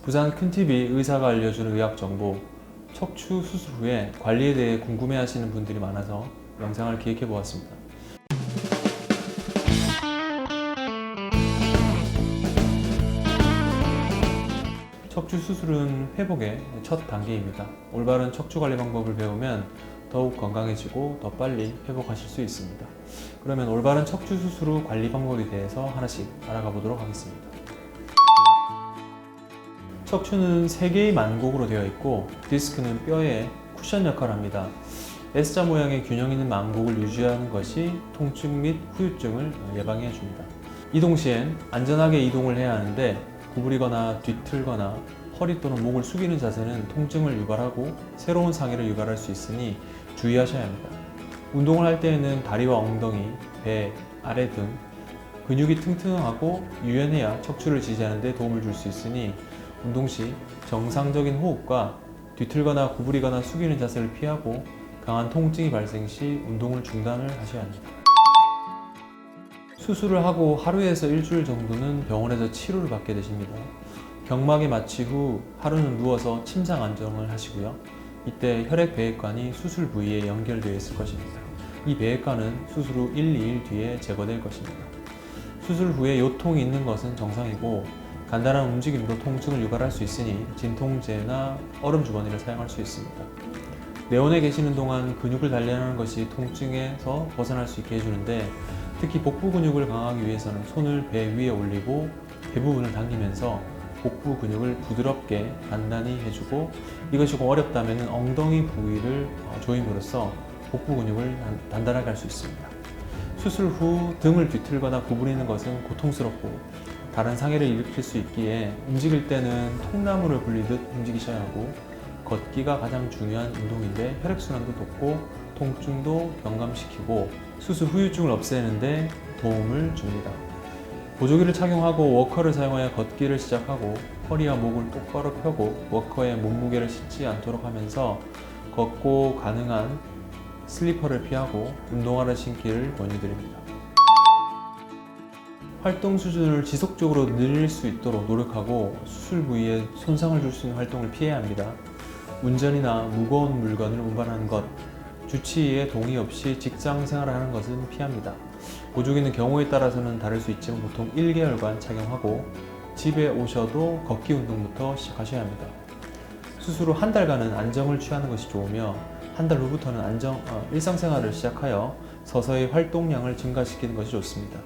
부산 큰TV 의사가 알려주는 의학정보. 척추 수술 후에 관리에 대해 궁금해하시는 분들이 많아서 영상을 기획해 보았습니다. 척추 수술은 회복의 첫 단계입니다. 올바른 척추 관리 방법을 배우면 더욱 건강해지고 더 빨리 회복하실 수 있습니다. 그러면 올바른 척추 수술 후 관리 방법에 대해서 하나씩 알아가 보도록 하겠습니다. 척추는 3개의 만곡으로 되어 있고 디스크는 뼈의 쿠션 역할을 합니다. S자 모양의 균형 있는 만곡을 유지하는 것이 통증 및 후유증을 예방해 줍니다. 이동 시엔 안전하게 이동을 해야 하는데 구부리거나 뒤틀거나 허리 또는 목을 숙이는 자세는 통증을 유발하고 새로운 상해를 유발할 수 있으니 주의하셔야 합니다. 운동을 할 때에는 다리와 엉덩이, 배, 아래 등 근육이 튼튼하고 유연해야 척추를 지지하는 데 도움을 줄 수 있으니 운동 시 정상적인 호흡과 뒤틀거나 구부리거나 숙이는 자세를 피하고 강한 통증이 발생 시 운동을 중단을 하셔야 합니다. 수술을 하고 하루에서 일주일 정도는 병원에서 치료를 받게 되십니다. 경막에 마취 후 하루는 누워서 침상 안정을 하시고요. 이때 혈액배액관이 수술 부위에 연결되어 있을 것입니다. 이 배액관은 수술 후 1, 2일 뒤에 제거될 것입니다. 수술 후에 요통이 있는 것은 정상이고 간단한 움직임으로 통증을 유발할 수 있으니 진통제나 얼음 주머니를 사용할 수 있습니다. 내원에 계시는 동안 근육을 단련하는 것이 통증에서 벗어날 수 있게 해주는데 특히 복부 근육을 강화하기 위해서는 손을 배 위에 올리고 배 부분을 당기면서 복부 근육을 부드럽게 단단히 해주고 이것이 조금 어렵다면 엉덩이 부위를 조임으로써 복부 근육을 단단하게 할 수 있습니다. 수술 후 등을 뒤틀거나 구부리는 것은 고통스럽고 다른 상해를 일으킬 수 있기에 움직일 때는 통나무를 굴리듯 움직이셔야 하고 걷기가 가장 중요한 운동인데 혈액순환도 돕고 통증도 경감시키고 수술 후유증을 없애는데 도움을 줍니다. 보조기를 착용하고 워커를 사용하여 걷기를 시작하고 허리와 목을 똑바로 펴고 워커에 몸무게를 싣지 않도록 하면서 걷고 가능한 슬리퍼를 피하고 운동화를 신기를 권유드립니다. 활동 수준을 지속적으로 늘릴 수 있도록 노력하고 수술 부위에 손상을 줄 수 있는 활동을 피해야 합니다. 운전이나 무거운 물건을 운반하는 것, 주치의의 동의 없이 직장 생활을 하는 것은 피합니다. 보조기는 경우에 따라서는 다를 수 있지만 보통 1개월간 착용하고 집에 오셔도 걷기 운동부터 시작하셔야 합니다. 수술 후 한 달간은 안정을 취하는 것이 좋으며 한 달 후부터는 일상생활을 시작하여 서서히 활동량을 증가시키는 것이 좋습니다.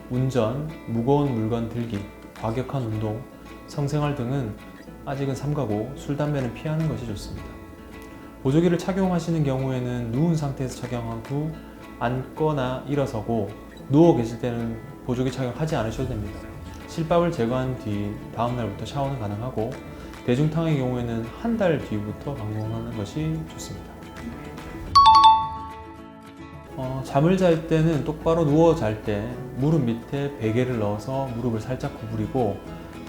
운전, 무거운 물건 들기, 과격한 운동, 성생활 등은 아직은 삼가고 술, 담배는 피하는 것이 좋습니다. 보조기를 착용하시는 경우에는 누운 상태에서 착용한 후 앉거나 일어서고 누워 계실 때는 보조기 착용하지 않으셔도 됩니다. 실밥을 제거한 뒤 다음 날부터 샤워는 가능하고 대중탕의 경우에는 한 달 뒤부터 방문하는 것이 좋습니다. 잠을 잘 때는 똑바로 누워 잘 때 무릎 밑에 베개를 넣어서 무릎을 살짝 구부리고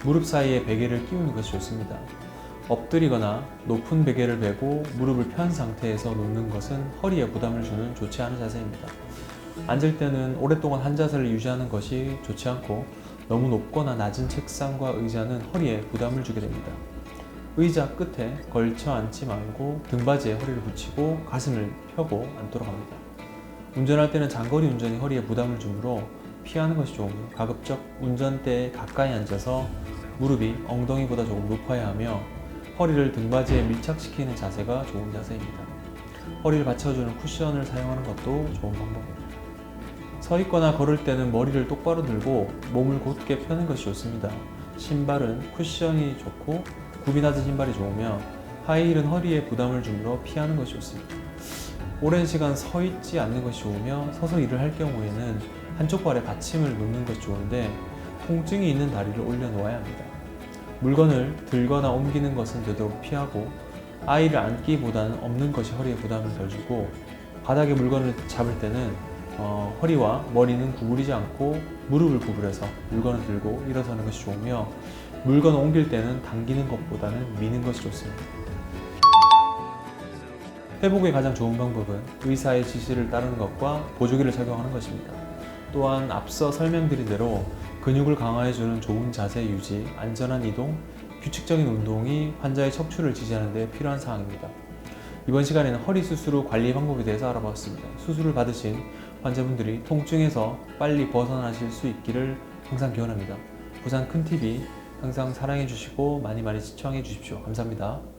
무릎 사이에 베개를 끼우는 것이 좋습니다. 엎드리거나 높은 베개를 베고 무릎을 편 상태에서 눕는 것은 허리에 부담을 주는 좋지 않은 자세입니다. 앉을 때는 오랫동안 한 자세를 유지하는 것이 좋지 않고 너무 높거나 낮은 책상과 의자는 허리에 부담을 주게 됩니다. 의자 끝에 걸쳐 앉지 말고 등받이에 허리를 붙이고 가슴을 펴고 앉도록 합니다. 운전할 때는 장거리 운전이 허리에 부담을 주므로 피하는 것이 좋으며 가급적 운전대에 가까이 앉아서 무릎이 엉덩이보다 조금 높아야 하며 허리를 등받이에 밀착시키는 자세가 좋은 자세입니다. 허리를 받쳐주는 쿠션을 사용하는 것도 좋은 방법입니다. 서 있거나 걸을 때는 머리를 똑바로 들고 몸을 곧게 펴는 것이 좋습니다. 신발은 쿠션이 좋고 굽이 낮은 신발이 좋으며 하이힐은 허리에 부담을 주므로 피하는 것이 좋습니다. 오랜 시간 서 있지 않는 것이 좋으며 서서 일을 할 경우에는 한쪽 발에 받침을 놓는 것이 좋은데 통증이 있는 다리를 올려놓아야 합니다. 물건을 들거나 옮기는 것은 되도록 피하고 아이를 안기보다는 엎는 것이 허리에 부담을 덜 주고 바닥에 물건을 잡을 때는 허리와 머리는 구부리지 않고 무릎을 구부려서 물건을 들고 일어서는 것이 좋으며 물건을 옮길 때는 당기는 것보다는 미는 것이 좋습니다. 회복에 가장 좋은 방법은 의사의 지시를 따르는 것과 보조기를 착용하는 것입니다. 또한 앞서 설명드린 대로 근육을 강화해주는 좋은 자세 유지, 안전한 이동, 규칙적인 운동이 환자의 척추를 지지하는 데 필요한 사항입니다. 이번 시간에는 허리 수술 후 관리 방법에 대해서 알아봤습니다. 수술을 받으신 환자분들이 통증에서 빨리 벗어나실 수 있기를 항상 기원합니다. 부산 큰 TV 항상 사랑해 주시고 많이 시청해 주십시오. 감사합니다.